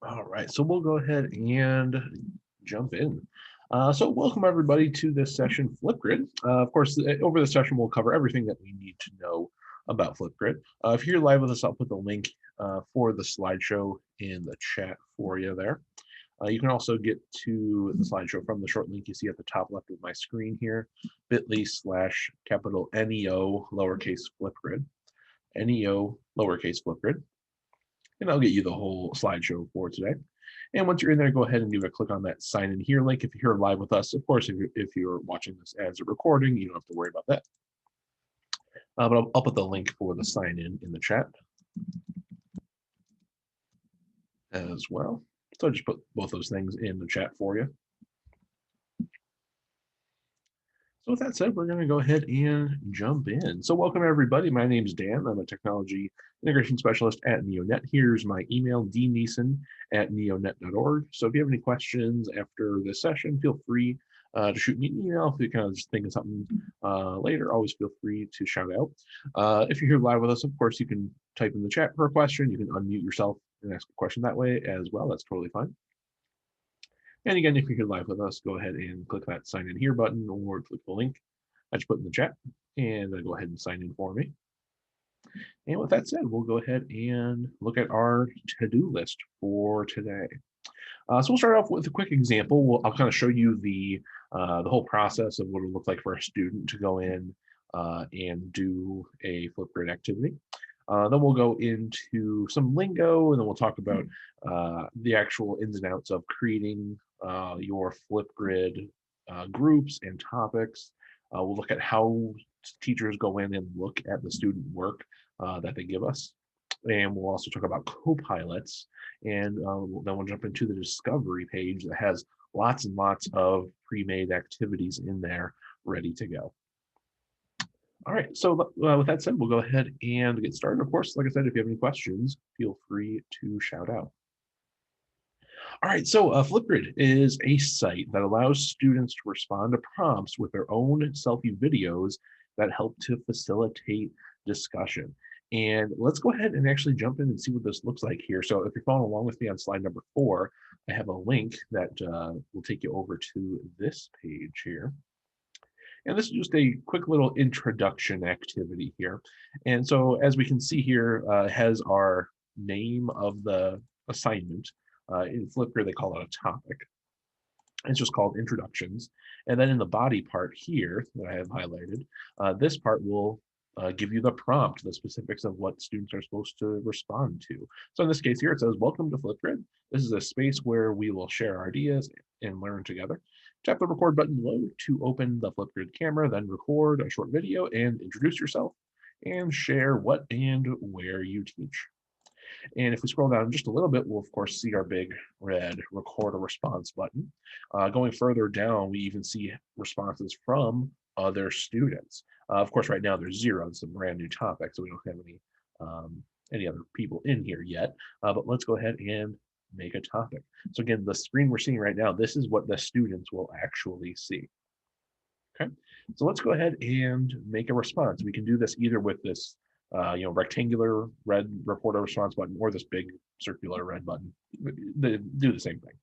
All right, so we'll go ahead and jump in. So welcome everybody to this session, FlipGrid. Of course, over the session, we'll cover everything that we need to know about FlipGrid. If you're live with us, I'll put the link for the slideshow in the chat for you there. You can also get to the slideshow from the short link you see at the top left of my screen here, bit.ly/capital NEO lowercase FlipGrid, NEO lowercase FlipGrid. And I'll get you the whole slideshow for today. And once you're in there, go ahead and give a click on that sign in here link if you're here live with us. Of course, if you're watching this as a recording, you don't have to worry about that. But I'll put the link for the sign in the chat as well. So I just put both those things in the chat for you. So with that said, we're going to go ahead and jump in. So welcome everybody. My name is Dan. I'm a technology integration specialist at NeoNet. Here's my email, dneeson@neonet.org. So if you have any questions after this session, feel free to shoot me an email. If you kind of just think of something later, always feel free to shout out. If you're here live with us, of course, you can type in the chat for a question. You can unmute yourself and ask a question that way as well. That's totally fine. And again, if you're here live with us, go ahead and click that sign in here button or click the link I just put in the chat and go ahead and sign in for me. And with that said, we'll go ahead and look at our to-do list for today. So we'll start off with a quick example. I'll kind of show you the whole process of what it looks like for a student to go in and do a Flipgrid activity. Then we'll go into some lingo, and then we'll talk about the actual ins and outs of creating your Flipgrid groups and topics. We'll look at how teachers go in and look at the student work that they give us. And we'll also talk about copilots. And then we'll jump into the discovery page that has lots and lots of pre-made activities in there ready to go. All right, so with that said, we'll go ahead and get started. Of course, like I said, if you have any questions, feel free to shout out. All right, so FlipGrid is a site that allows students to respond to prompts with their own selfie videos that help to facilitate discussion. And let's go ahead and actually jump in and see what this looks like here. So if you're following along with me on slide number 4, I have a link that will take you over to this page here. And this is just a quick little introduction activity here. And so as we can see here, has our name of the assignment. In Flipgrid, they call it a topic. It's just called introductions. And then in the body part here that I have highlighted, this part will give you the prompt, the specifics of what students are supposed to respond to. So in this case here, it says, welcome to Flipgrid. This is a space where we will share our ideas and learn together. Tap the record button below to open the Flipgrid camera, then record a short video and introduce yourself and share what and where you teach. And if we scroll down just a little bit, we'll of course see our big red record a response button. Going further down, we even see responses from other students. Of course, right now there's 0. It's a brand new topic, so we don't have any other people in here yet. But let's go ahead and make a topic. So again, the screen we're seeing right now, this is what the students will actually see. Okay, so let's go ahead and make a response. We can do this either with this rectangular red report a response button or this big circular red button. They do the same thing.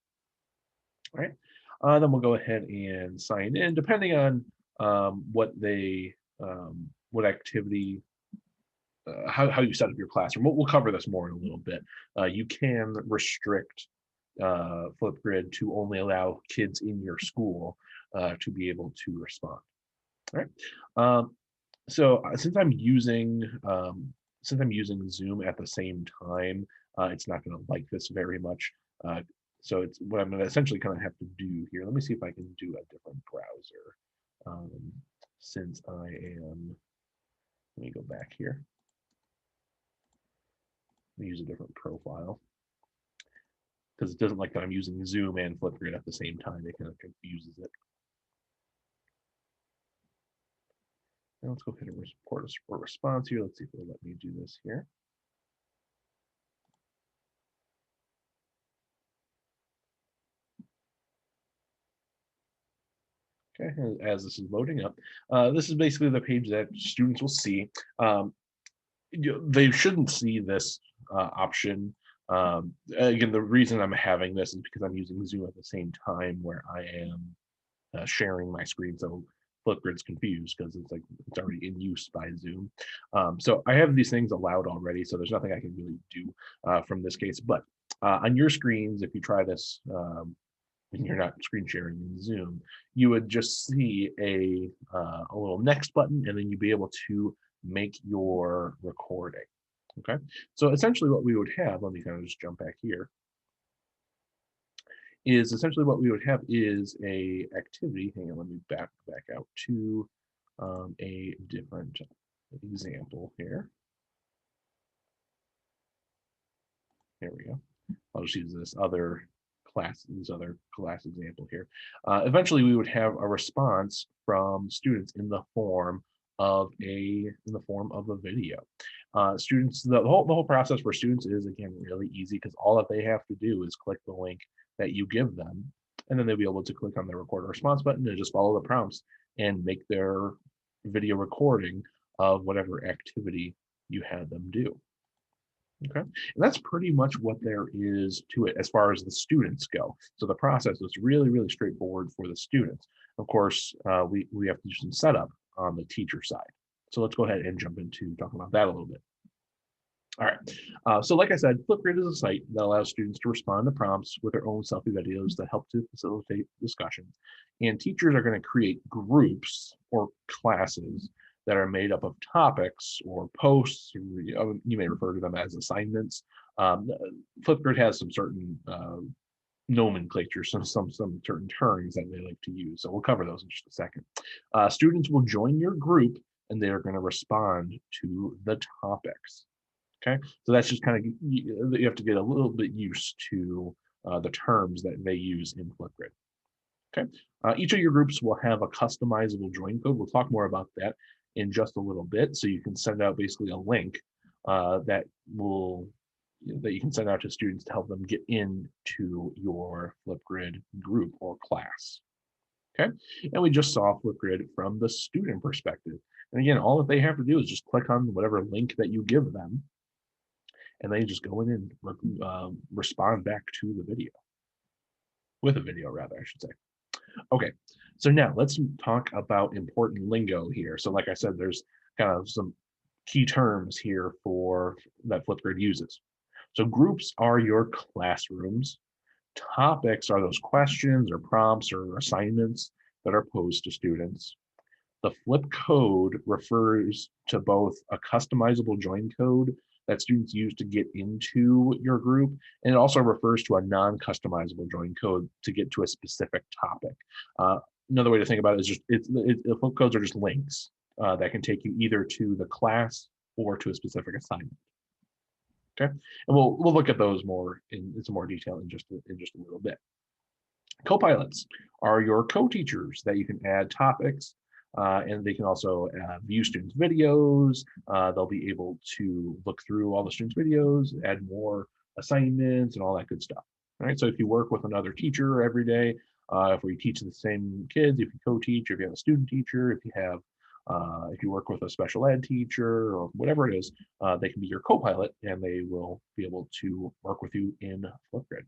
All right, then we'll go ahead and sign in depending on what activity, how you set up your classroom. We'll cover this more in a little bit. You can restrict Flipgrid to only allow kids in your school to be able to respond. All right. So since I'm using Zoom at the same time, it's not going to like this very much. So it's what I'm going to essentially kind of have to do here. Let me see if I can do a different browser. Since let me go back here. Let me use a different profile because it doesn't like that I'm using Zoom and Flipgrid at the same time. It kind of confuses it. Now let's go ahead and report a support response here. Let's see if it'll let me do this here. Okay, as this is loading up, this is basically the page that students will see. They shouldn't see this option Again, the reason I'm having this is because I'm using Zoom at the same time where I am sharing my screen. So Flipgrid's confused because it's like it's already in use by Zoom. So I have these things allowed already, so there's nothing I can really do from this case. But on your screens, if you try this and you're not screen sharing in Zoom, you would just see a little next button, and then you'd be able to make your recording. Okay, so essentially what we would have, let me kind of just jump back here, is essentially what we would have is a activity. Hang on, let me back out to a different example here. Here we go. I'll just use this other class example here. Eventually, we would have a response from students in the form of a video. Students, the whole process for students is again really easy because all that they have to do is click the link that you give them, and then they'll be able to click on the record a response button and just follow the prompts and make their video recording of whatever activity you had them do. Okay, and that's pretty much what there is to it as far as the students go. So the process is really, really straightforward for the students. Of course, we have to do some setup on the teacher side. So let's go ahead and jump into talking about that a little bit. All right, so like I said, Flipgrid is a site that allows students to respond to prompts with their own selfie videos that help to facilitate discussion. And teachers are going to create groups or classes that are made up of topics or posts, or you may refer to them as assignments. Flipgrid has some certain nomenclature, some certain terms that they like to use. So we'll cover those in just a second. Students will join your group and they are going to respond to the topics. Okay, so that's just kind of, you have to get a little bit used to the terms that they use in Flipgrid. Okay, each of your groups will have a customizable join code. We'll talk more about that in just a little bit. So you can send out basically a link that you can send out to students to help them get into your Flipgrid group or class. Okay, and we just saw Flipgrid from the student perspective. And again, all that they have to do is just click on whatever link that you give them, and they just go in and respond back to the video, with a video rather, I should say. Okay, so now let's talk about important lingo here. So like I said, there's kind of some key terms here for that Flipgrid uses. So groups are your classrooms. Topics are those questions or prompts or assignments that are posed to students. The flip code refers to both a customizable join code that students use to get into your group, and it also refers to a non-customizable join code to get to a specific topic. Another way to think about it is just the flip codes are just links that can take you either to the class or to a specific assignment. Okay, and we'll look at those more in some more detail in just a little bit. Copilots are your co-teachers that you can add topics, and they can also view students' videos. They'll be able to look through all the students' videos, add more assignments, and all that good stuff. All right, so if you work with another teacher every day, if we teach the same kids, if you co-teach, if you have a student teacher, if you work with a special ed teacher or whatever it is, they can be your co-pilot and they will be able to work with you in Flipgrid.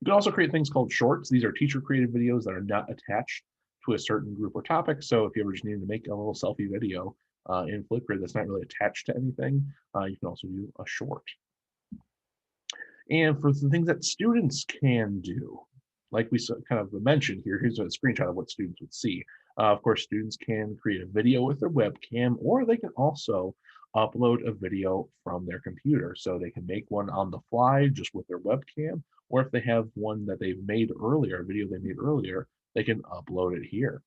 You can also create things called shorts. These are teacher created videos that are not attached to a certain group or topic. So if you ever just need to make a little selfie video in Flipgrid that's not really attached to anything, you can also do a short. And for the things that students can do, like we kind of mentioned here, here's a screenshot of what students would see. Of course, students can create a video with their webcam, or they can also upload a video from their computer. So they can make one on the fly just with their webcam, or if they have one that they've made earlier, a video they made earlier, they can upload it here.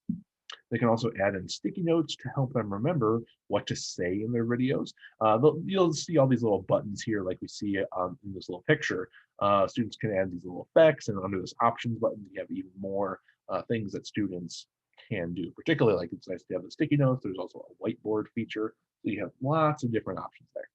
They can also add in sticky notes to help them remember what to say in their videos. You'll see all these little buttons here like we see in this little picture. Students can add these little effects, and under this options button, you have even more things that students can do. Particularly, like it's nice to have the sticky notes. There's also a whiteboard feature. So you have lots of different options there.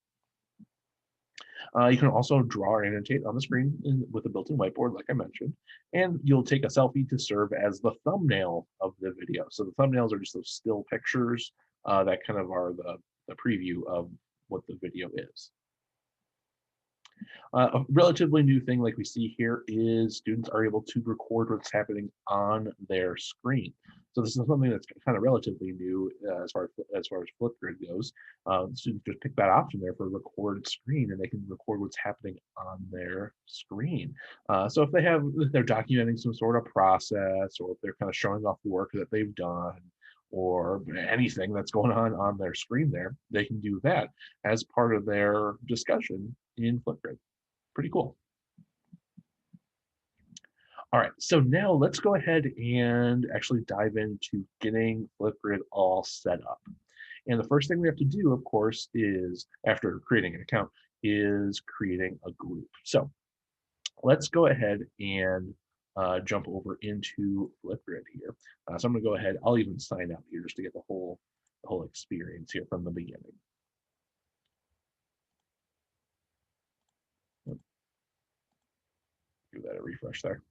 You can also draw or annotate on the screen with a built-in whiteboard, like I mentioned, and you'll take a selfie to serve as the thumbnail of the video. So the thumbnails are just those still pictures that kind of are the preview of what the video is. A relatively new thing like we see here is students are able to record what's happening on their screen. So this is something that's kind of relatively new as far as Flipgrid goes. Students just pick that option there for record screen, and they can record what's happening on their screen. So if they're documenting some sort of process, or if they're kind of showing off the work that they've done, or anything that's going on their screen there, they can do that as part of their discussion in Flipgrid. Pretty cool. All right, so now let's go ahead and actually dive into getting Flipgrid all set up. And the first thing we have to do, of course, is after creating an account, is creating a group. So let's go ahead and jump over into Flipgrid here. So I'm gonna go ahead, I'll even sign up here just to get the whole experience here from the beginning. Give that a refresh there.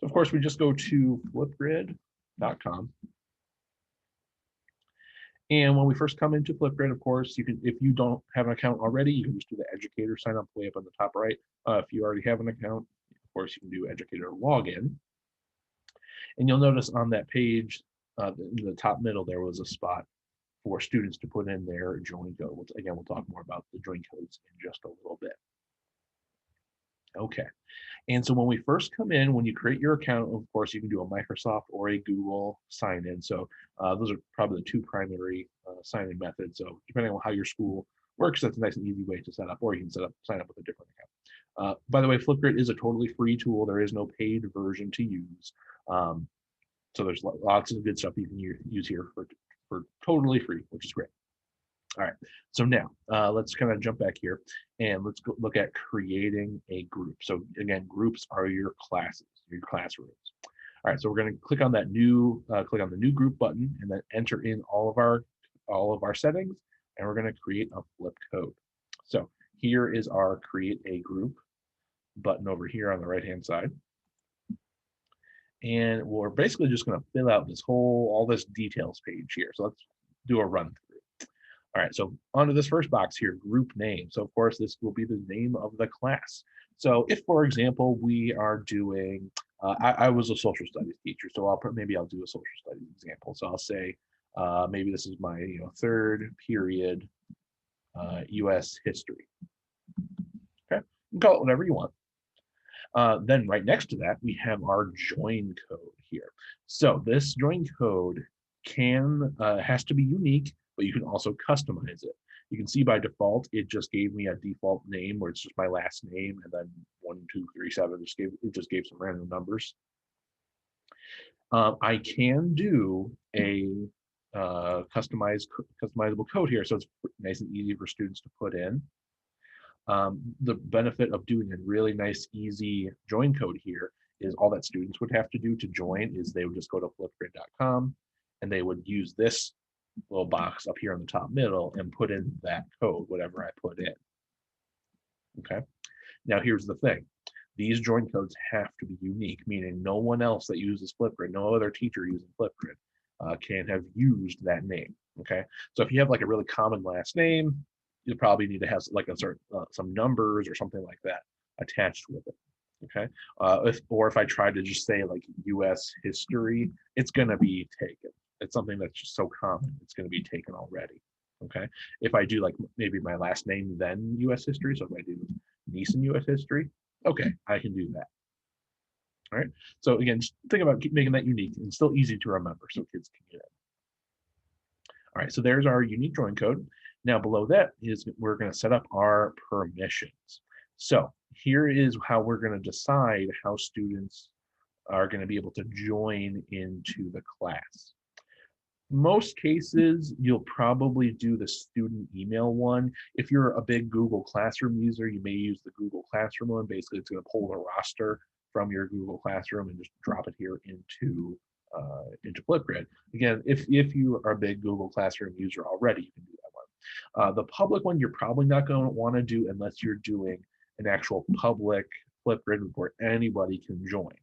So of course, we just go to flipgrid.com. And when we first come into Flipgrid, of course, you can, if you don't have an account already, you can just do the educator sign up way up on the top right. If you already have an account, of course, you can do educator login. And you'll notice on that page, in the top middle, there was a spot for students to put in their join code. Again, we'll talk more about the join codes in just a little bit. Okay. And so when we first come in, when you create your account, of course, you can do a Microsoft or a Google sign in. So those are probably the two primary sign in methods. So depending on how your school works, that's a nice and easy way to set up, or you can sign up with a different account. By the way, Flipgrid is a totally free tool. There is no paid version to use. So there's lots of good stuff you can use here for totally free, which is great. All right, so now let's kind of jump back here and let's go look at creating a group. So again, groups are your classes, your classrooms. All right, so we're going to click on that click on the new group button, and then enter in all of our settings, and we're going to create a flip code. So here is our create a group button over here on the right hand side. And we're basically just going to fill out all this details page here. So let's do a run through. All right, so onto this first box here, group name. So of course, this will be the name of the class. So if, for example, we are doing, I was a social studies teacher, so maybe I'll do a social studies example. So I'll say, maybe this is my third period US history. Okay, you can call it whatever you want. Then right next to that, we have our join code here. So this join code has to be unique, but you can also customize it. You can see by default, it just gave me a default name where it's just my last name and then 1237. It just gave some random numbers. I can do a customizable code here, so it's nice and easy for students to put in. The benefit of doing a really nice, easy join code here is all that students would have to do to join is they would just go to flipgrid.com and they would use this little box up here on the top middle and put in that code, whatever I put in. Okay. Now here's the thing. These join codes have to be unique, meaning no one else that uses Flipgrid, no other teacher using Flipgrid can have used that name. Okay. So if you have like a really common last name, you probably need to have like some numbers or something like that attached with it. Okay. If I try to just say like US history, it's going to be taken. It's something that's just so common, it's going to be taken already. Okay. If I do like maybe my last name, then US history. So if I do Neeson US history, okay, I can do that. All right. So again, just think about making that unique and still easy to remember so kids can get it. All right. So there's our unique join code. Now below that is we're going to set up our permissions. So here is how we're going to decide how students are going to be able to join into the class. Most cases, you'll probably do the student email one. If you're a big Google Classroom user, you may use the Google Classroom one. Basically, it's going to pull the roster from your Google Classroom and just drop it here into Flipgrid. Again, if you are a big Google Classroom user already, you can do that one. The public one, you're probably not going to want to do unless you're doing an actual public Flipgrid where anybody can join.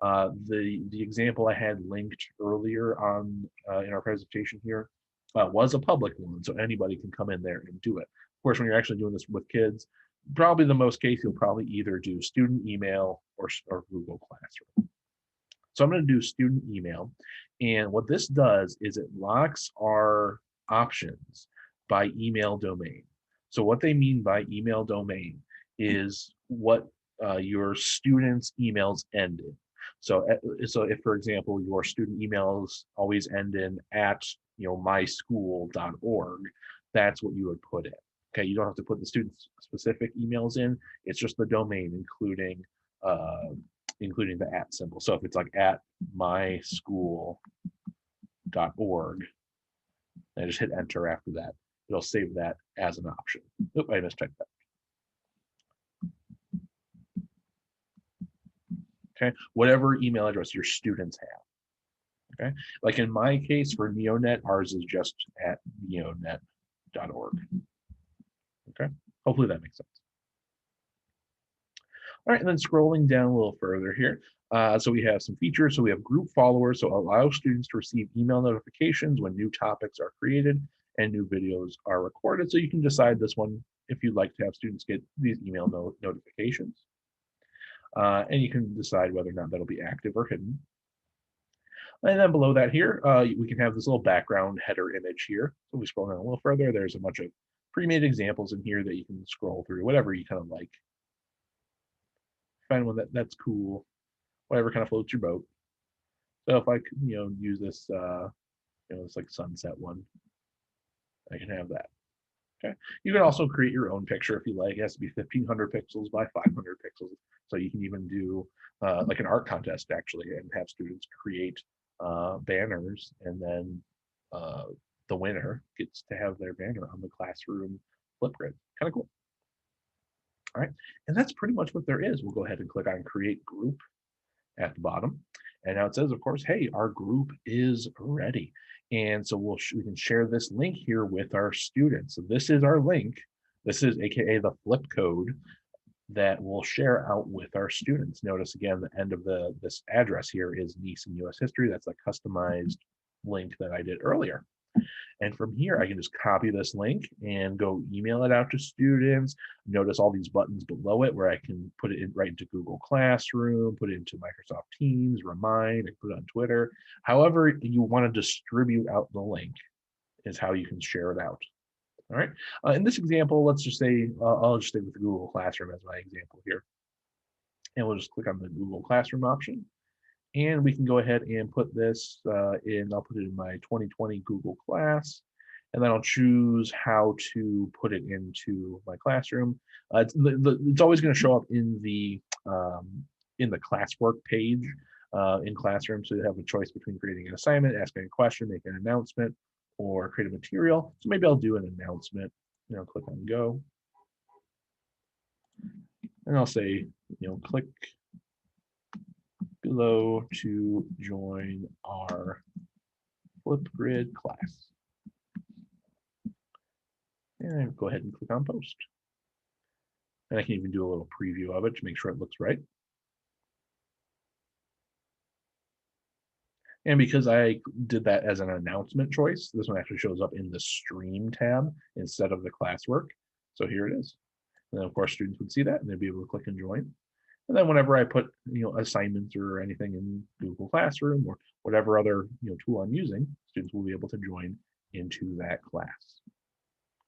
The example I had linked earlier on in our presentation here was a public one, so anybody can come in there and do it. Of course, when you're actually doing this with kids, probably the most case, you'll probably either do student email or Google Classroom. So I'm going to do student email. And what this does is it locks our options by email domain. So what they mean by email domain is what your students' emails end in. So if, for example, your student emails always end in at myschool.org, that's what you would put in. Okay, you don't have to put the student's specific emails in. It's just the domain, including the at symbol. So if it's like at myschool.org, I just hit enter after that. It'll save that as an option. Oop, I mistyped that. Okay, whatever email address your students have. Okay, like in my case for Neonet, ours is just at neonet.org. Okay, hopefully that makes sense. All right, and then scrolling down a little further here. So we have some features. So we have group followers, so allow students to receive email notifications when new topics are created and new videos are recorded. So you can decide this one if you'd like to have students get these email notifications. And you can decide whether or not that'll be active or hidden. And then below that here, we can have this little background header image here. So we scroll down a little further, there's a bunch of pre-made examples in here that you can scroll through, whatever you kind of like. Find one that's cool, whatever kind of floats your boat. So if I could, use this, this like sunset one, I can have that. Okay. You can also create your own picture if you like. It has to be 1500 pixels by 500 pixels. So you can even do like an art contest actually, and have students create banners, and then the winner gets to have their banner on the classroom FLIPGRID. Kind of cool. All right, and that's pretty much what there is. We'll go ahead and click on create group at the bottom. And now it says, of course, hey, our group is ready. And so we can share this link here with our students. So this is our link. This is AKA the flip code that we'll share out with our students. Notice again, the end of this address here is Nice and US History. That's a customized link that I did earlier. And from here, I can just copy this link and go email it out to students. Notice all these buttons below it where I can put it in right into Google Classroom, put it into Microsoft Teams, Remind, and put it on Twitter. However you want to distribute out the link is how you can share it out. All right. In this example, let's just say, I'll just stick with the Google Classroom as my example here. And we'll just click on the Google Classroom option. And we can go ahead and put this in, I'll put it in my 2020 Google Class, and then I'll choose how to put it into my classroom. It's always going to show up in the classwork page in Classroom, so you have a choice between creating an assignment, asking a question, making an announcement, or create a material. So maybe I'll do an announcement. Click on go, and I'll say, click below to join our FLIPGRID class. And go ahead and click on post. And I can even do a little preview of it to make sure it looks right. And because I did that as an announcement choice, this one actually shows up in the stream tab instead of the classwork. So here it is. And then of course students would see that and they'd be able to click and join. And then whenever I put assignments or anything in Google Classroom or whatever other tool I'm using, students will be able to join into that class.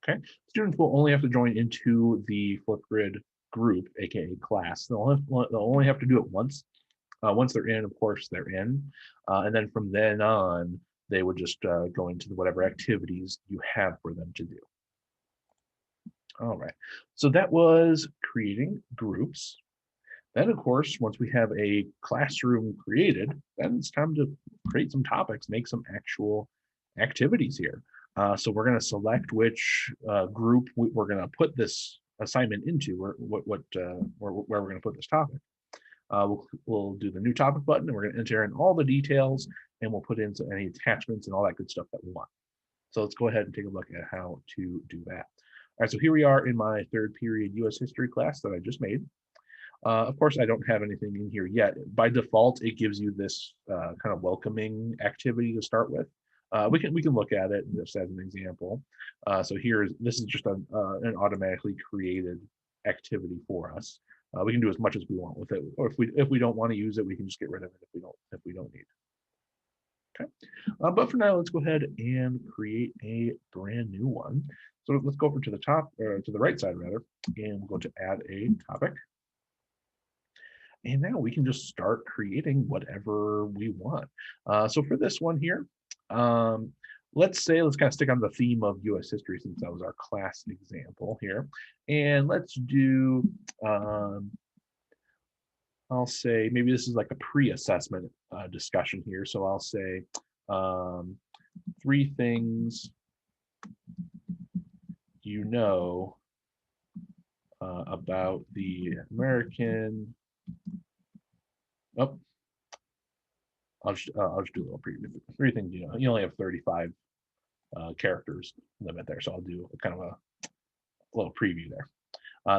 Okay, students will only have to join into the FLIPGRID group, aka class. They'll only have to do it once. Once they're in, of course, they're in, and then from then on, they would just go into whatever activities you have for them to do. All right, so that was creating groups. Then, of course, once we have a classroom created, then it's time to create some topics, make some actual activities here. So we're going to select which group we're going to put this assignment into, or where we're going to put this topic. We'll do the new topic button, and we're going to enter in all the details, and we'll put in any attachments and all that good stuff that we want. So let's go ahead and take a look at how to do that. All right, so here we are in my third period US history class that I just made. Of course, I don't have anything in here yet. By default, it gives you this kind of welcoming activity to start with. We can look at it just as an example. So this is just an automatically created activity for us. We can do as much as we want with it, or if we don't want to use it, we can just get rid of it if we don't need it. Okay, but for now, let's go ahead and create a brand new one. So let's go over to the top, or to the right side rather, and we'll go to add a topic. And now we can just start creating whatever we want. So for this one here, let's kind of stick on the theme of US history since that was our class example here. And let's do, I'll say maybe this is like a pre-assessment discussion here. So I'll say 3 things you know about the American. Oh, I'll just do a little preview. 3 things you know. You only have 35 characters limit there, so I'll do kind of a little preview there.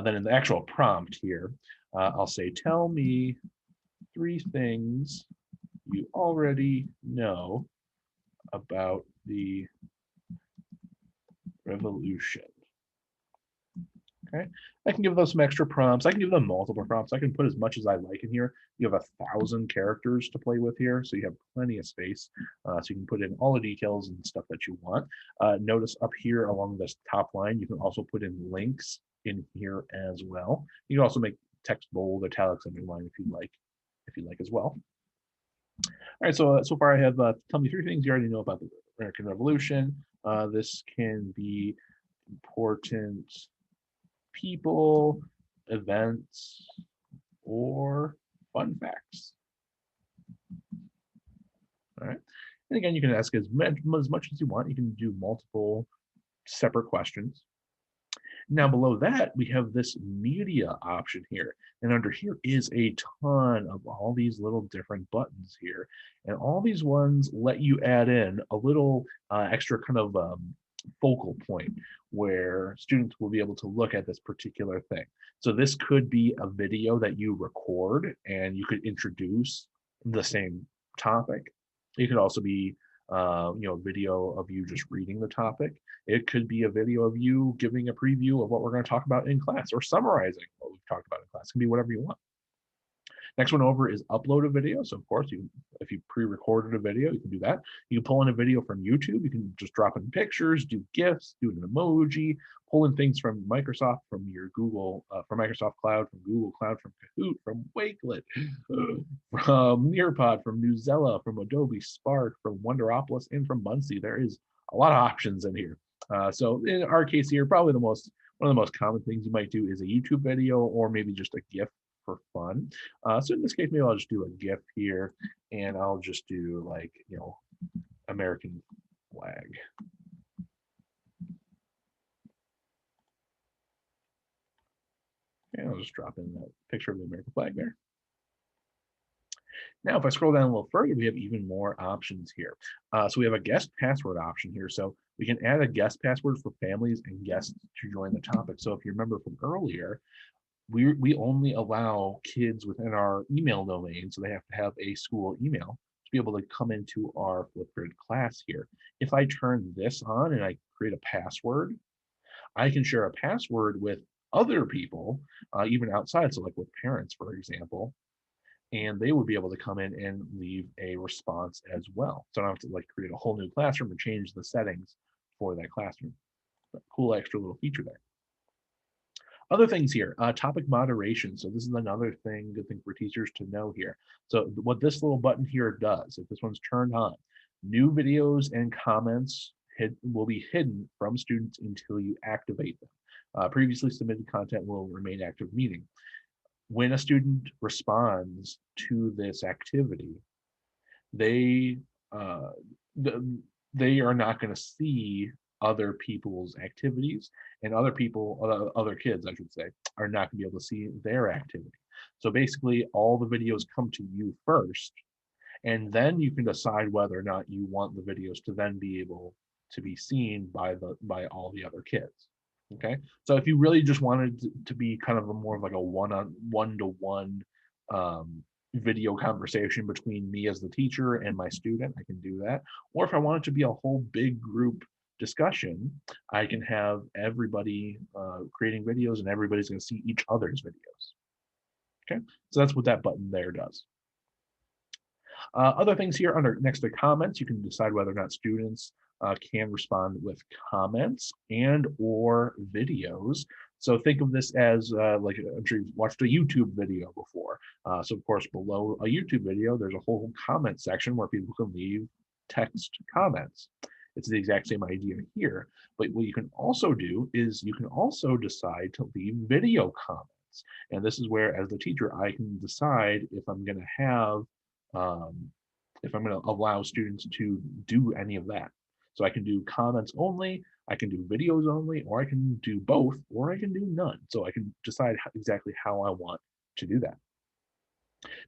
Then in the actual prompt here, I'll say, tell me 3 things you already know about the revolution. Okay, I can give those some extra prompts. I can give them multiple prompts. I can put as much as I like in here. You have 1,000 characters to play with here, so you have plenty of space. So you can put in all the details and stuff that you want. Notice up here along this top line, you can also put in links in here as well. You can also make text bold, italics, underline if you'd like as well. All right, so far I have tell me 3 things you already know about the American Revolution. This can be important people, events, or fun facts. All right, and again, you can ask as much as you want. You can do multiple separate questions. Now below that, we have this media option here. And under here is a ton of all these little different buttons here. And all these ones let you add in a little extra kind of focal point where students will be able to look at this particular thing. So this could be a video that you record and you could introduce the same topic. It could also be video of you just reading the topic. It could be a video of you giving a preview of what we're going to talk about in class or summarizing what we've talked about in class. It can be whatever you want. Next one over is upload a video. So of course, if you pre-recorded a video, you can do that. You can pull in a video from YouTube. You can just drop in pictures, do GIFs, do an emoji, pull in things from Microsoft, from your Google, from Microsoft Cloud, from Google Cloud, from Kahoot, from Wakelet, from Nearpod, from Newsela, from Adobe Spark, from Wonderopolis, and from Muncie. There is a lot of options in here. So in our case here, probably one of the most common things you might do is a YouTube video or maybe just a GIF for fun. So in this case, maybe I'll just do a GIF here and I'll just do like, American flag. And I'll just drop in that picture of the American flag there. Now, if I scroll down a little further, we have even more options here. So we have a guest password option here. So we can add a guest password for families and guests to join the topic. So if you remember from earlier, we only allow kids within our email domain, so they have to have a school email to be able to come into our FLIPGRID class here. If I turn this on and I create a password, I can share a password with other people, even outside, so like with parents, for example, and they would be able to come in and leave a response as well. So I don't have to create a whole new classroom or change the settings for that classroom. But cool extra little feature there. Other things here, topic moderation. So this is another good thing for teachers to know here. So what this little button here does, if this one's turned on, new videos and comments will be hidden from students until you activate them. Previously submitted content will remain active, meaning when a student responds to this activity, they are not going to see other people's activities, and other kids, I should say, are not going to be able to see their activity. So basically, all the videos come to you first, and then you can decide whether or not you want the videos to then be able to be seen by all the other kids. Okay, so if you really just wanted to be kind of more of like a one-to-one video conversation between me as the teacher and my student, I can do that. Or if I want it to be a whole big group discussion, I can have everybody creating videos and everybody's going to see each other's videos. Okay, so that's what that button there does. Other things here under next to comments, you can decide whether or not students can respond with comments and or videos. So think of this as like I'm sure you've watched a YouTube video before. So of course, below a YouTube video, there's a whole comment section where people can leave text comments. It's the exact same idea here. But what you can also do is you can also decide to leave video comments. And this is where, as the teacher, I can decide if I'm going to have if I'm going to allow students to do any of that. So I can do comments only, I can do videos only, or I can do both, or I can do none. So I can decide exactly how I want to do that.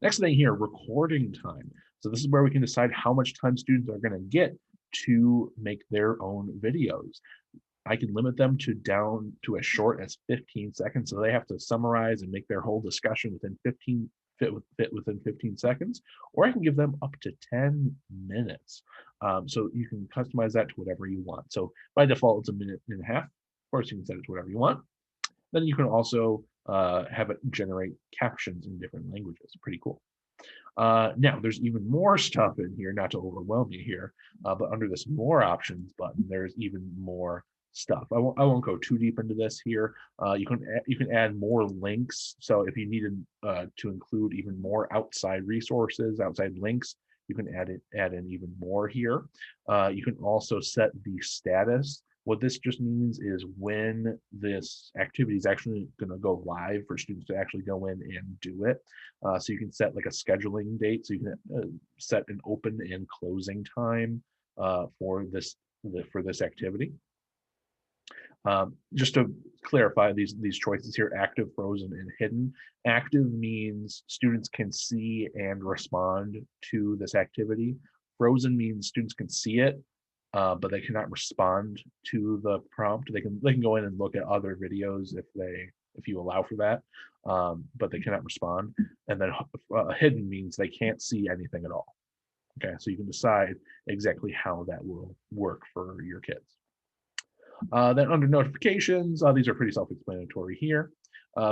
Next thing here, recording time. So this is where we can decide how much time students are going to get to make their own videos. I can limit them to down to as short as 15 seconds. So they have to summarize and make their whole discussion within 15 fit within 15 seconds, or I can give them up to 10 minutes. So you can customize that to whatever you want. So by default, it's a minute and a half. Of course, you can set it to whatever you want. Then you can also have it generate captions in different languages. Pretty cool. Now, there's even more stuff in here, not to overwhelm you here, but under this more options button, there's even more stuff. I won't go too deep into this here. You can add more links. So if you needed to include even more outside resources, outside links, you can add in even more here. You can also set the status. What this just means is when this activity is actually going to go live for students to actually go in and do it. So you can set like a scheduling date. So you can set an open and closing time for this activity. Just to clarify these choices here, active, frozen, and hidden. Active means students can see and respond to this activity. Frozen means students can see it, but they cannot respond to the prompt. They can go in and look at other videos if you allow for that, but they cannot respond. And then hidden means they can't see anything at all. Okay, so you can decide exactly how that will work for your kids. Then under notifications, these are pretty self-explanatory here.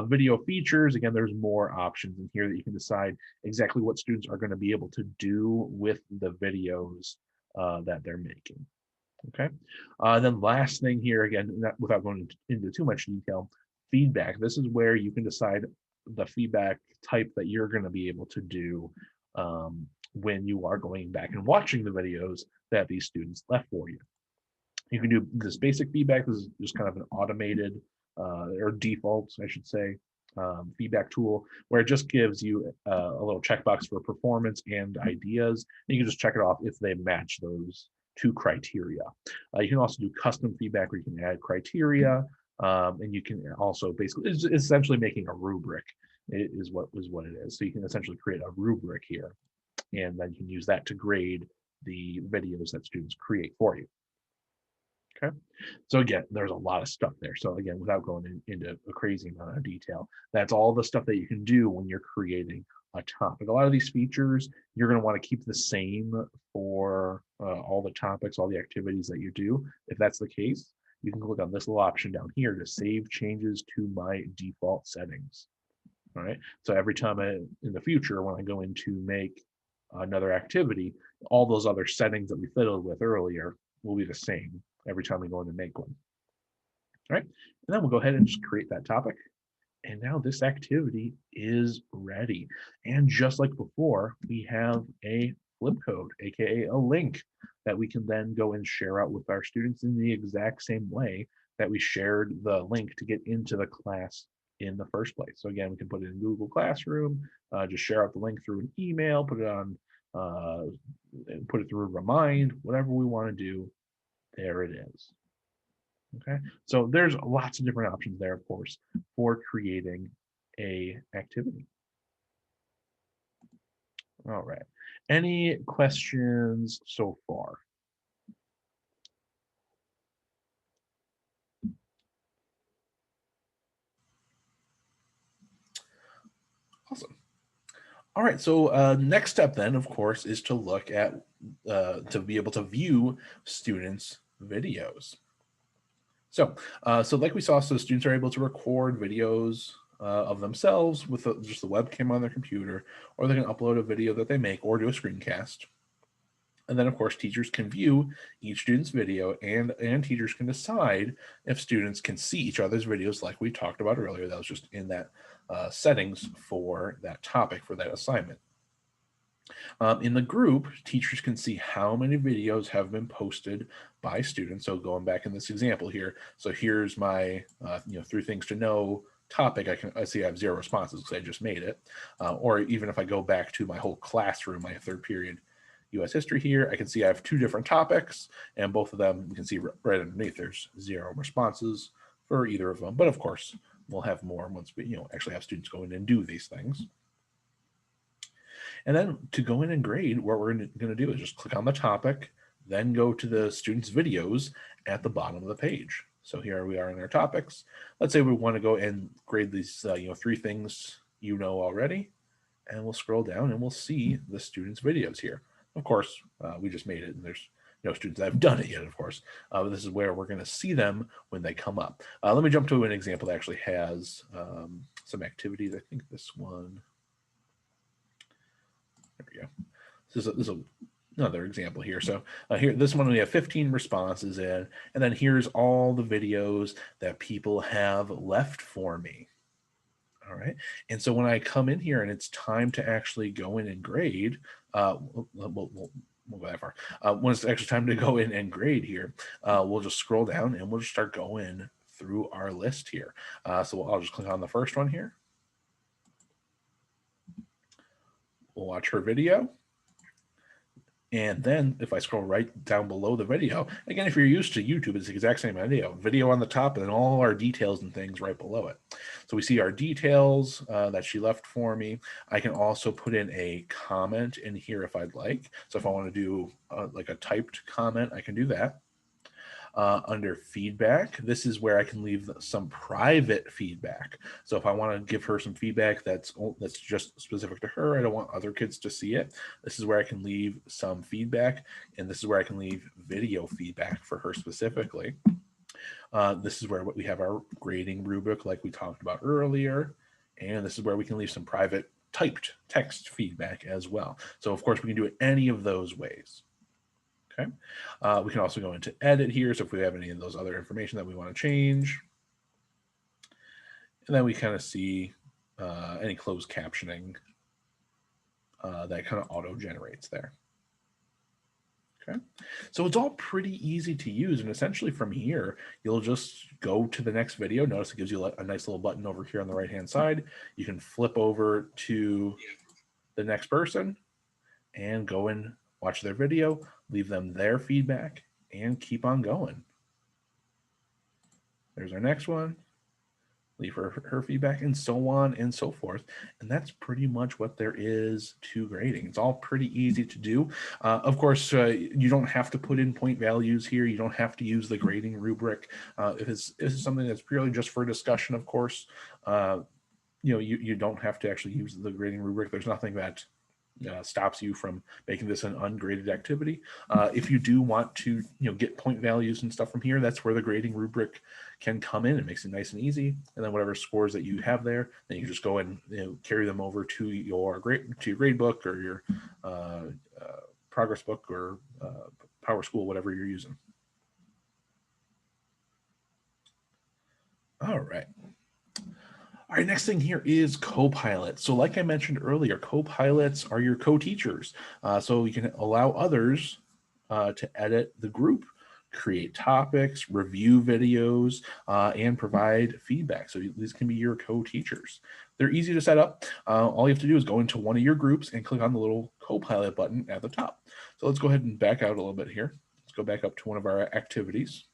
Video features, again, there's more options in here that you can decide exactly what students are going to be able to do with the videos that they're making. Okay. Then last thing here, again, without going into too much detail, feedback. This is where you can decide the feedback type that you're going to be able to do when you are going back and watching the videos that these students left for you. You can do this basic feedback. This is just kind of an automated or default, I should say, feedback tool where it just gives you a little checkbox for performance and ideas. And you can just check it off if they match those two criteria. You can also do custom feedback where you can add criteria, and you can also basically, it's essentially making a rubric is what it is. So you can essentially create a rubric here, and then you can use that to grade the videos that students create for you. Okay, so again, there's a lot of stuff there. So again, without going into a crazy amount of detail, that's all the stuff that you can do when you're creating a topic. A lot of these features, you're going to want to keep the same for all the topics, all the activities that you do. If that's the case, you can click on this little option down here to save changes to my default settings. All right, so every time in the future, when I go in to make another activity, all those other settings that we fiddled with earlier will be the same every time we go in and make one. All right, and then we'll go ahead and just create that topic. And now this activity is ready. And just like before, we have a flip code, aka a link that we can then go and share out with our students in the exact same way that we shared the link to get into the class in the first place. So again, we can put it in Google Classroom, just share out the link through an email, put it on, put it through Remind, whatever we want to do. There it is. Okay, so there's lots of different options there, of course, for creating a activity. All right, any questions so far? Awesome. All right, so next step then, of course, is to look at, to be able to view students' videos. So like we saw, so students are able to record videos of themselves with just the webcam on their computer, or they can upload a video that they make or do a screencast. And then, of course, teachers can view each student's video, and teachers can decide if students can see each other's videos like we talked about earlier. That was just in that settings for that topic, for that assignment. In the group, teachers can see how many videos have been posted by students. So going back in this example here, so here's my 3 things to know topic. I see I have 0 responses because I just made it. Or even if I go back to my whole classroom, my 3rd period US history here, I can see I have 2 different topics, and both of them, you can see right underneath, there's 0 responses for either of them. But of course, we'll have more once we actually have students go in and do these things. And then to go in and grade, what we're going to do is just click on the topic, then go to the students' videos at the bottom of the page. So here we are in our topics. Let's say we want to go and grade these 3 things already, and we'll scroll down and we'll see the students' videos here. Of course, we just made it, and there's no students that have done it yet, of course. But this is where we're going to see them when they come up. Let me jump to an example that actually has some activities. I think this one. There we go. This is another example here. So here, this one we have 15 responses in, and then here's all the videos that people have left for me. All right. And so when I come in here and it's time to actually go in and grade, we'll go that far. When it's actually time to go in and grade here, we'll just scroll down and we'll just start going through our list here. So I'll just click on the first one here. We'll watch her video. And then if I scroll right down below the video, again, if you're used to YouTube, it's the exact same video on the top and then all our details and things right below it. So we see our details that she left for me. I can also put in a comment in here if I'd like. So if I want to do like a typed comment, I can do that. Under feedback, this is where I can leave some private feedback. So if I want to give her some feedback that's just specific to her, I don't want other kids to see it, this is where I can leave some feedback, and this is where I can leave video feedback for her specifically. This is where we have our grading rubric like we talked about earlier, and this is where we can leave some private typed text feedback as well. So of course we can do it any of those ways. Okay. We can also go into edit here. So if we have any of those other information that we want to change, and then we kind of see any closed captioning that kind of auto generates there. Okay. So it's all pretty easy to use. And essentially from here, you'll just go to the next video. Notice it gives you a nice little button over here on the right-hand side. You can flip over to the next person and go and watch their video, leave them their feedback, and keep on going. There's our next one. Leave her feedback, and so on and so forth. And that's pretty much what there is to grading. It's all pretty easy to do. Of course, you don't have to put in point values here. You don't have to use the grading rubric. If it's something that's purely just for discussion, of course, you don't have to actually use the grading rubric. There's nothing that stops you from making this an ungraded activity. If you do want to get point values and stuff from here, that's where the grading rubric can come in. It makes it nice and easy, and then whatever scores that you have there, then you can just go and carry them over to your grade book or your progress book or Power School, whatever you're using. All right. All right, next thing here is Copilot. So like I mentioned earlier, Copilots are your co-teachers. So you can allow others to edit the group, create topics, review videos, and provide feedback. So these can be your co-teachers. They're easy to set up. All you have to do is go into one of your groups and click on the little Copilot button at the top. So let's go ahead and back out a little bit here. Let's go back up to one of our activities,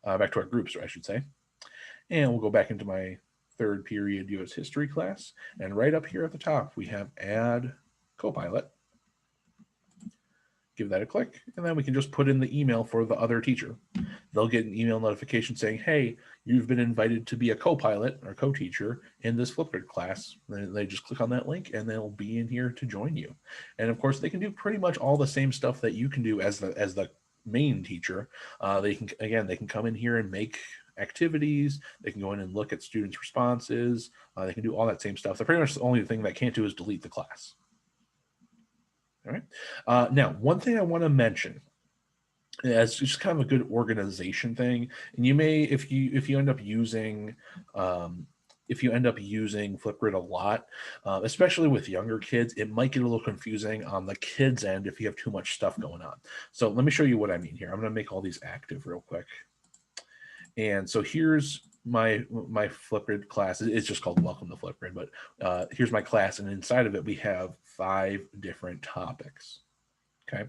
back to our groups, I should say. And we'll go back into my 3rd period US history class, and right up here at the top we have add Copilot. Give that a click, and then we can just put in the email for the other teacher. They'll get an email notification saying, hey, you've been invited to be a co-pilot or co-teacher in this FLIPGRID class. Then they just click on that link and they'll be in here to join you. And of course they can do pretty much all the same stuff that you can do as the main teacher, they can come in here and make activities. They can go in and look at students' responses. They can do all that same stuff. The pretty much the only thing they can't do is delete the class. All right. Now, one thing I want to mention as just kind of a good organization thing, and you may, if you end up using FlipGrid a lot, especially with younger kids, it might get a little confusing on the kids' end if you have too much stuff going on. So let me show you what I mean here. I'm going to make all these active real quick. And so here's my FlipGrid class. It's just called Welcome to FlipGrid, but here's my class, and inside of it we have 5 different topics. Okay,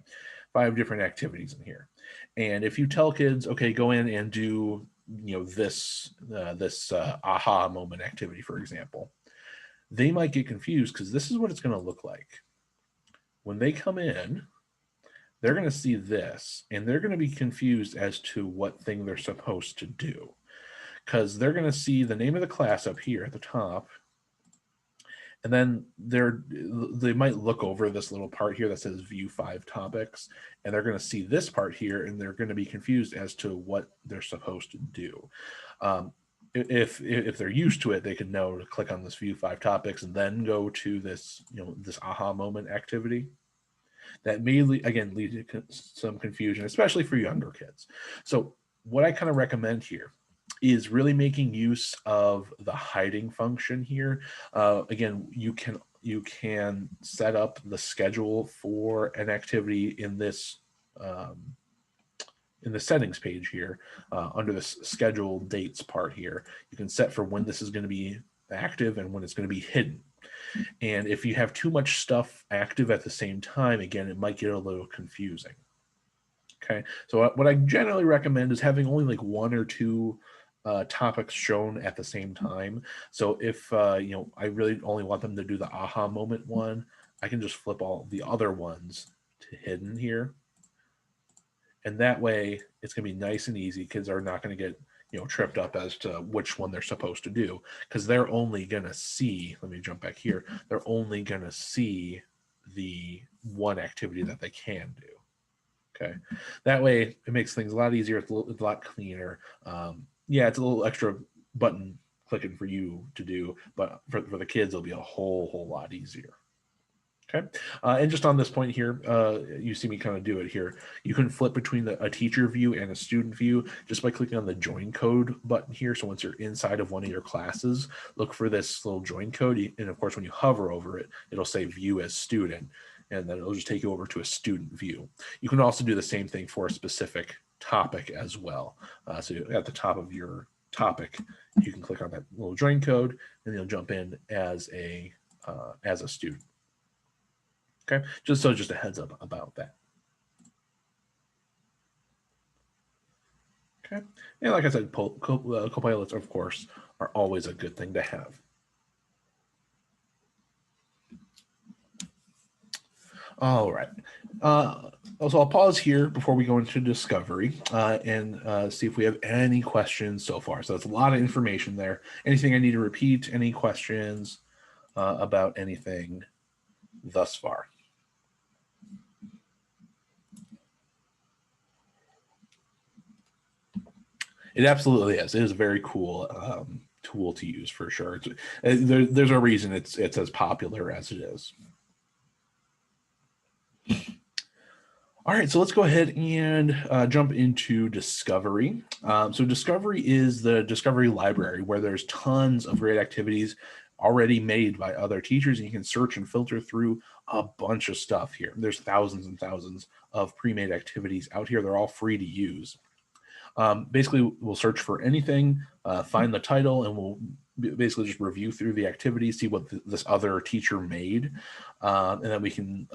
5 different activities in here. And if you tell kids, okay, go in and do this aha moment activity, for example, they might get confused because this is what it's going to look like when they come in. They're going to see this, and they're going to be confused as to what thing they're supposed to do, because they're going to see the name of the class up here at the top, and then they might look over this little part here that says view 5 topics, and they're going to see this part here, and they're going to be confused as to what they're supposed to do. If they're used to it, they can know to click on this view 5 topics and then go to this this aha moment activity. That may, again, lead to some confusion, especially for younger kids. So what I kind of recommend here is really making use of the hiding function here. Again, you can set up the schedule for an activity in this in the settings page here under this schedule dates part here. You can set for when this is going to be active and when it's going to be hidden. And if you have too much stuff active at the same time, again, it might get a little confusing. Okay, so what I generally recommend is having only like 1 or 2 topics shown at the same time. So if I really only want them to do the aha moment one, I can just flip all the other ones to hidden here. And that way it's going to be nice and easy. Kids are not going to get tripped up as to which one they're supposed to do, because they're only going to see, let me jump back here, they're only going to see the one activity that they can do. Okay, that way it makes things a lot easier. It's a lot cleaner. Yeah, it's a little extra button clicking for you to do, but for the kids, it'll be a whole lot easier. Okay, and just on this point here, you see me kind of do it here. You can flip between a teacher view and a student view just by clicking on the join code button here. So once you're inside of one of your classes, look for this little join code. And of course, when you hover over it, it'll say view as student, and then it'll just take you over to a student view. You can also do the same thing for a specific topic as well. So at the top of your topic, you can click on that little join code, and you'll jump in as a student. Okay, just a heads up about that. Okay, and like I said, copilots, of course, are always a good thing to have. All right, so I'll pause here before we go into discovery and see if we have any questions so far. So that's a lot of information there. Anything I need to repeat? Any questions about anything thus far? It absolutely is. It is a very cool tool to use for sure. There's a reason it's as popular as it is. All right, so let's go ahead and jump into discovery. So discovery is the discovery library where there's tons of great activities already made by other teachers, and you can search and filter through a bunch of stuff here. There's thousands and thousands of pre-made activities out here. They're all free to use. Basically, we'll search for anything, find the title, and we'll basically just review through the activity, see what this other teacher made, and then we can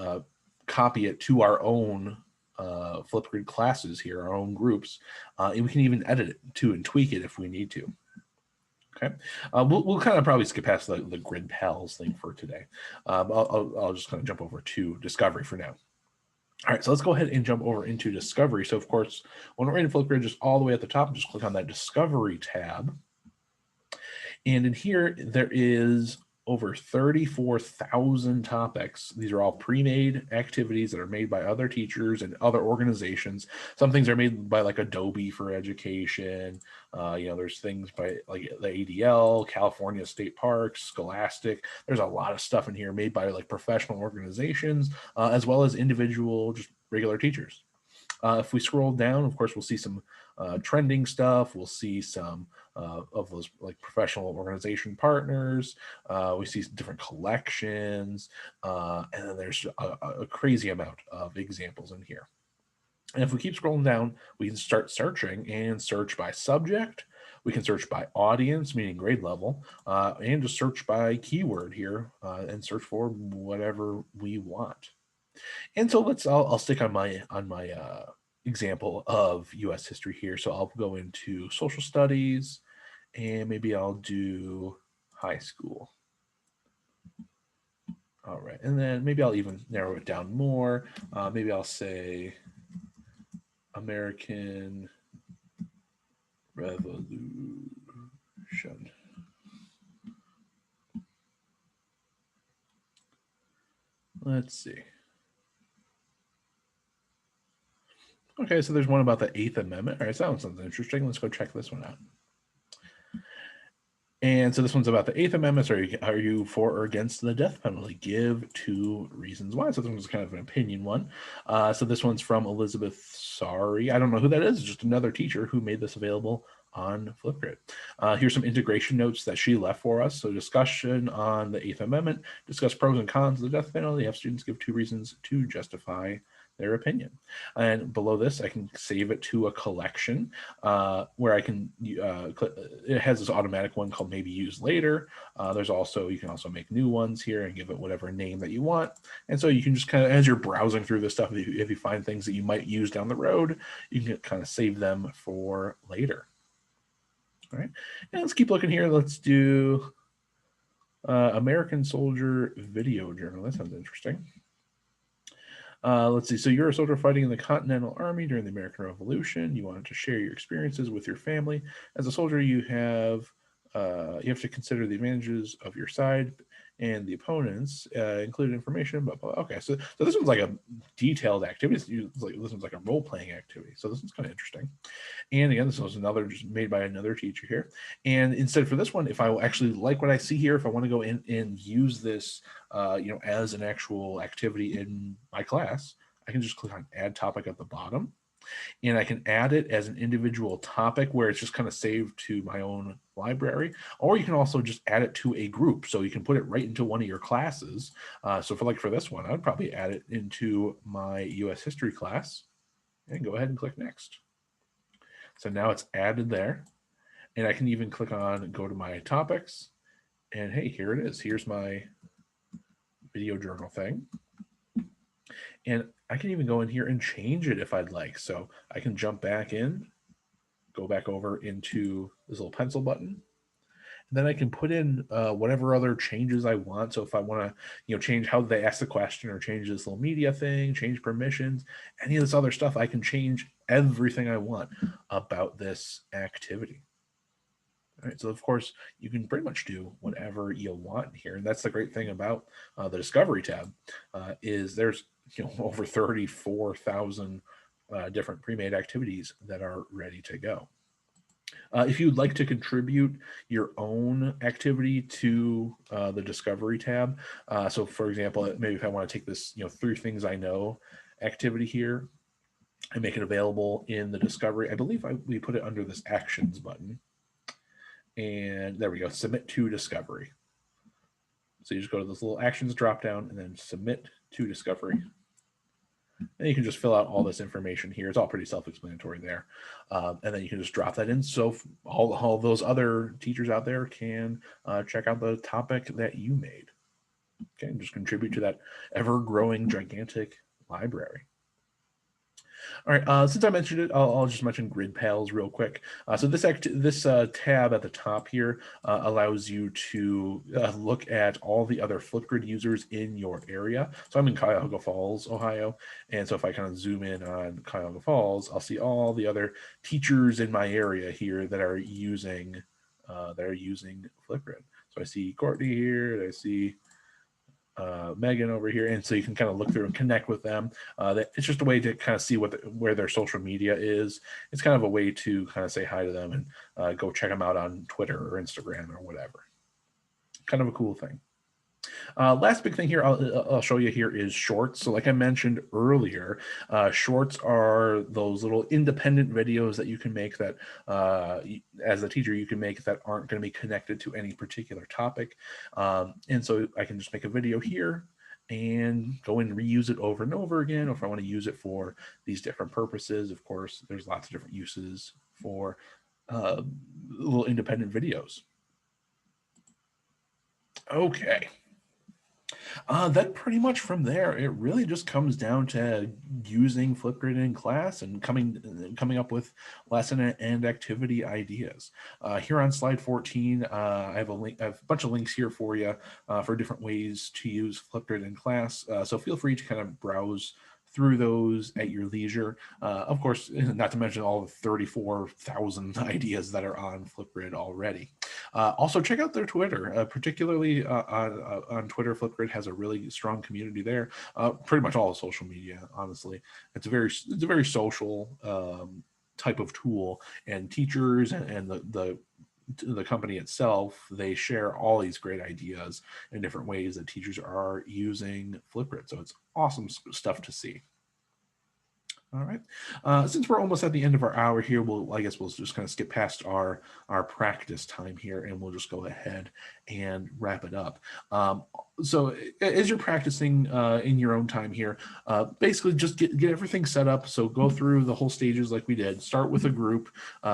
copy it to our own FlipGrid classes here, our own groups, and we can even edit it too and tweak it if we need to. Okay, we'll kind of probably skip past the GRIDPALS thing for today. I'll just kind of jump over to discovery for now. All right, so let's go ahead and jump over into discovery. So of course, when we're in FlipGrid, just all the way at the top, just click on that discovery tab. And in here, there is over 34,000 topics. These are all pre-made activities that are made by other teachers and other organizations. Some things are made by like Adobe for education. There's things by like the ADL, California State Parks, Scholastic. There's a lot of stuff in here made by like professional organizations, as well as individual, just regular teachers. If we scroll down, of course, we'll see some trending stuff. We'll see some of those like professional organization partners. We see different collections, and then there's a crazy amount of examples in here. And if we keep scrolling down, we can start searching and search by subject. We can search by audience, meaning grade level, and just search by keyword here and search for whatever we want. And so I'll stick on my example of U.S. history here. So I'll go into social studies, and maybe I'll do high school. All right, and then maybe I'll even narrow it down more. Maybe I'll say American Revolution. Let's see. Okay, so there's one about the Eighth Amendment. All right, so that one sounds interesting. Let's go check this one out. And so this one's about the Eighth Amendment. Are you for or against the death penalty? Give 2 reasons why. So this one's kind of an opinion one. So this one's from Elizabeth Sorry. I don't know who that is. It's just another teacher who made this available on FLIPGRID. Here's some integration notes that she left for us. So discussion on the Eighth Amendment, discuss pros and cons of the death penalty, have students give 2 reasons to justify their opinion. And below this, I can save it to a collection where I can, it has this automatic one called maybe use later. You can also make new ones here and give it whatever name that you want. And so you can just kind of, as you're browsing through this stuff, if you find things that you might use down the road, you can kind of save them for later. All right, and let's keep looking here. Let's do American Soldier Video Journal. That sounds interesting. Let's see. So you're a soldier fighting in the Continental Army during the American Revolution. You wanted to share your experiences with your family. As a soldier, you have to consider the advantages of your side and the opponents, included information. Blah, blah. Okay, so this one's like a detailed activity. This one's like a role-playing activity. So this one's kind of interesting. And again, this was another just made by another teacher here. And instead for this one, if I actually like what I see here, if I want to go in and use this, as an actual activity in my class, I can just click on Add Topic at the bottom. And I can add it as an individual topic where it's just kind of saved to my own library, or you can also just add it to a group. So you can put it right into one of your classes. So for this one, I'd probably add it into my US history class and go ahead and click next. So now it's added there, and I can even click on go to my topics, and hey, here it is. Here's my video journal thing. And I can even go in here and change it if I'd like. So I can jump back in, go back over into this little pencil button. And then I can put in whatever other changes I want. So if I want to, change how they ask the question or change this little media thing, change permissions, any of this other stuff, I can change everything I want about this activity. All right, so of course you can pretty much do whatever you want here, and that's the great thing about the Discovery tab is there's over 34,000 different pre-made activities that are ready to go. If you'd like to contribute your own activity to the Discovery tab, so for example, maybe if I want to take this 3 things I know activity here and make it available in the Discovery, I believe we put it under this Actions button. And there we go, submit to Discovery. So you just go to this little actions drop down and then submit to Discovery. And you can just fill out all this information here. It's all pretty self-explanatory there. And then you can just drop that in. So all those other teachers out there can check out the topic that you made. Okay, and just contribute to that ever-growing gigantic library. All right, since I mentioned it, I'll just mention GRIDPALS real quick. So this tab at the top here allows you to look at all the other FLIPGRID users in your area. So I'm in Cuyahoga Falls, Ohio, and so if I kind of zoom in on Cuyahoga Falls, I'll see all the other teachers in my area here that are using FLIPGRID. So I see Courtney here, I see Megan over here, and so you can kind of look through and connect with them. It's just a way to kind of see where their social media is. It's kind of a way to kind of say hi to them and go check them out on Twitter or Instagram or whatever. Kind of a cool thing. Last big thing here I'll show you here is shorts. So like I mentioned earlier, shorts are those little independent videos that you can make that as a teacher you can make that aren't going to be connected to any particular topic. And so I can just make a video here and go and reuse it over and over again. Or if I want to use it for these different purposes, of course, there's lots of different uses for little independent videos. Okay. Then pretty much from there, it really just comes down to using Flipgrid in class and coming up with lesson and activity ideas. Here on slide 14, I have a bunch of links here for you for different ways to use Flipgrid in class. So feel free to kind of browse through those at your leisure. Of course, not to mention all the 34,000 ideas that are on Flipgrid already. Also, check out their Twitter, particularly on Twitter. Flipgrid has a really strong community there. Pretty much all of social media, honestly. It's a very social type of tool, and teachers and the company itself, they share all these great ideas in different ways that teachers are using Flipgrid. So it's awesome stuff to see. All right. Since we're almost at the end of our hour here, I guess we'll just kind of skip past our practice time here, and we'll just go ahead and wrap it up. So as you're practicing in your own time here, basically just get everything set up. So go through the whole stages like we did. Start with a group,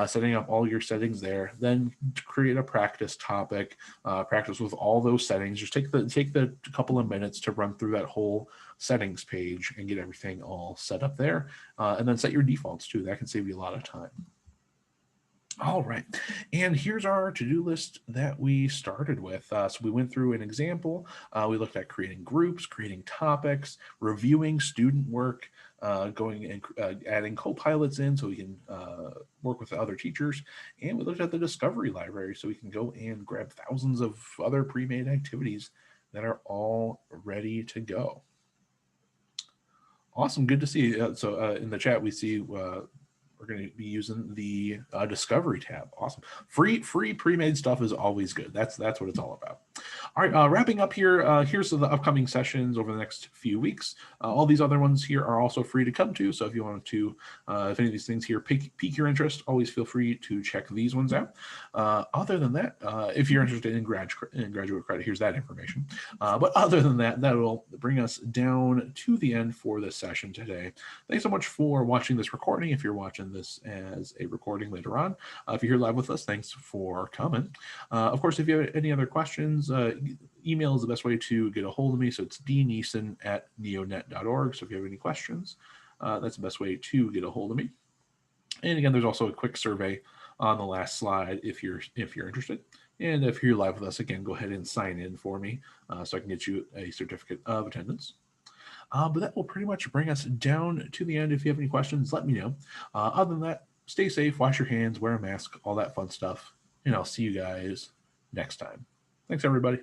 setting up all your settings there. Then create a practice topic. Practice with all those settings. Just take the couple of minutes to run through that whole settings page and get everything all set up there. And then set your defaults too. That can save you a lot of time. All right, and here's our to-do list that we started with. So we went through an example. We looked at creating groups, creating topics, reviewing student work, going and adding co-pilots in so we can work with other teachers. And we looked at the discovery library so we can go and grab thousands of other pre-made activities that are all ready to go. Awesome, good to see you. So in the chat we see we're going to be using the discovery tab. Awesome. Free pre-made stuff is always good. That's what it's all about. All right, wrapping up here, here's the upcoming sessions over the next few weeks. All these other ones here are also free to come to. So if you want to, if any of these things here pique your interest, always feel free to check these ones out. Other than that, if you're interested in graduate credit, here's that information. But other than that, that will bring us down to the end for this session today. Thanks so much for watching this recording. If you're watching this as a recording later on, if you're here live with us, thanks for coming. Of course, if you have any other questions, email is the best way to get a hold of me. So it's dneeson@neonet.org. So if you have any questions, that's the best way to get a hold of me. And again, there's also a quick survey on the last slide if you're interested. And if you're live with us, again, go ahead and sign in for me so I can get you a certificate of attendance. But that will pretty much bring us down to the end. If you have any questions, let me know. Other than that, stay safe, wash your hands, wear a mask, all that fun stuff. And I'll see you guys next time. Thanks, everybody.